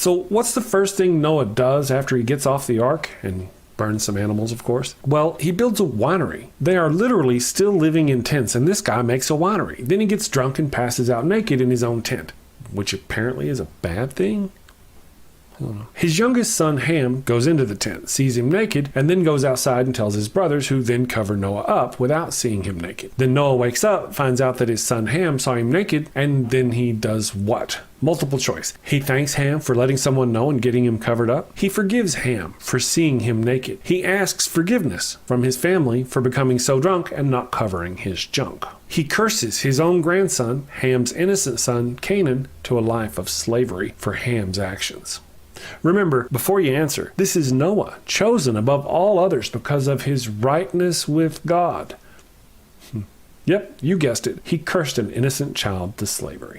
So what's the first thing Noah does after he gets off the ark and burns some animals, of course? Well, he builds a winery. They are literally still living in tents, and this guy makes a winery. Then he gets drunk and passes out naked in his own tent, which apparently is a bad thing. His youngest son, Ham, goes into the tent, sees him naked, and then goes outside and tells his brothers, who then cover Noah up without seeing him naked. Then Noah wakes up, finds out that his son Ham saw him naked, and then he does what? Multiple choice. He thanks Ham for letting someone know and getting him covered up. He forgives Ham for seeing him naked. He asks forgiveness from his family for becoming so drunk and not covering his junk. He curses his own grandson, Ham's innocent son, Canaan, to a life of slavery for Ham's actions. Remember, before you answer, this is Noah, chosen above all others because of his rightness with God. Yep, you guessed it. He cursed an innocent child to slavery.